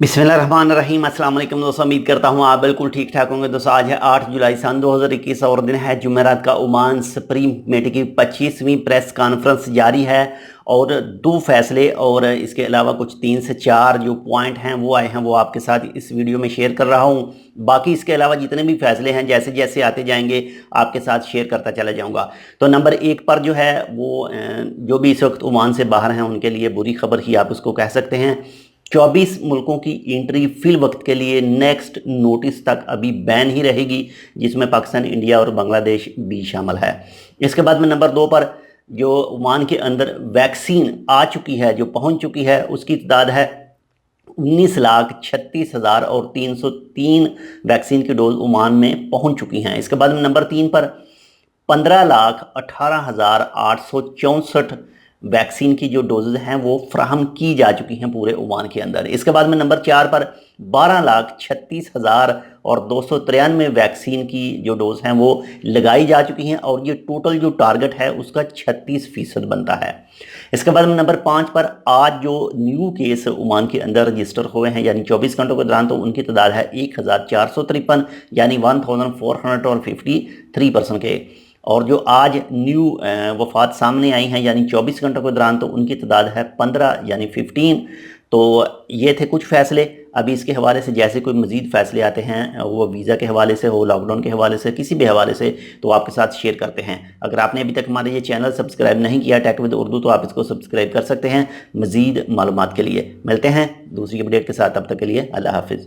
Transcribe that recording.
बिस्मिल्लाहिर्रहमानिर्रहीम अस्सलाम वालेकुम दोस्तों, उम्मीद करता हूँ आप बिल्कुल ठीक ठाक होंगे। दोस्तों आज है 8 जुलाई सन 2021 और दिन है जुमेरात का। ओमान सुप्रीम कमेटी की 25वीं प्रेस कॉन्फ्रेंस जारी है और दो फैसले और इसके अलावा कुछ 3 से 4 जो पॉइंट हैं वो आए हैं, वो आपके साथ इस वीडियो में शेयर कर रहा हूँ। बाकी इसके अलावा जितने भी फैसले हैं जैसे जैसे आते जाएंगे आपके साथ शेयर करता चला जाऊँगा। तो नंबर 1 पर जो है वो जो भी इस वक्त ओमान से बाहर हैं उनके लिए बुरी खबर ही आप उसको कह सकते हैं। 24 मुल्कों की एंट्री फिल वक्त के लिए नेक्स्ट नोटिस तक अभी बैन ही रहेगी, जिसमें पाकिस्तान, इंडिया और बांग्लादेश भी शामिल है। इसके बाद में नंबर 2 पर जो ओमान के अंदर वैक्सीन आ चुकी है, जो पहुंच चुकी है, उसकी तादाद है 19,36,000 और 303 वैक्सीन की डोज ओमान में पहुंच चुकी हैं। इसके बाद में नंबर 3 पर 15,18,864 वैक्सीन की जो डोजेज हैं वो फ्राहम की जा चुकी हैं पूरे ओमान के अंदर। इसके बाद में नंबर 4 पर 12,36,000 और 293 वैक्सीन की जो डोज हैं वो लगाई जा चुकी हैं और ये टोटल जो टारगेट है उसका 36% बनता है। इसके बाद में नंबर 5 पर आज जो न्यू केस ओमान के अंदर रजिस्टर हुए हैं यानी 24 घंटों के दौरान, तो उनकी तादाद है 1,453 यानी 1453 पर्सन के। और जो आज न्यू वफ़ात सामने आई हैं यानी 24 घंटों के दौरान, तो उनकी तादाद है 15 यानी 15। तो ये थे कुछ फ़ैसले। अभी इसके हवाले से जैसे कोई मज़ीद फ़ैसले आते हैं, वो वीज़ा के हवाले से हो, लॉकडाउन के हवाले से, किसी भी हवाले से, तो आपके साथ शेयर करते हैं। अगर आपने अभी तक हमारे ये चैनल सब्सक्राइब नहीं किया टेक विद उर्दू, तो आप इसको सब्सक्राइब कर सकते हैं मज़ीद मालूमात के लिए। मिलते हैं दूसरी अपडेट के साथ, तब तक के लिए अल्लाह हाफिज़।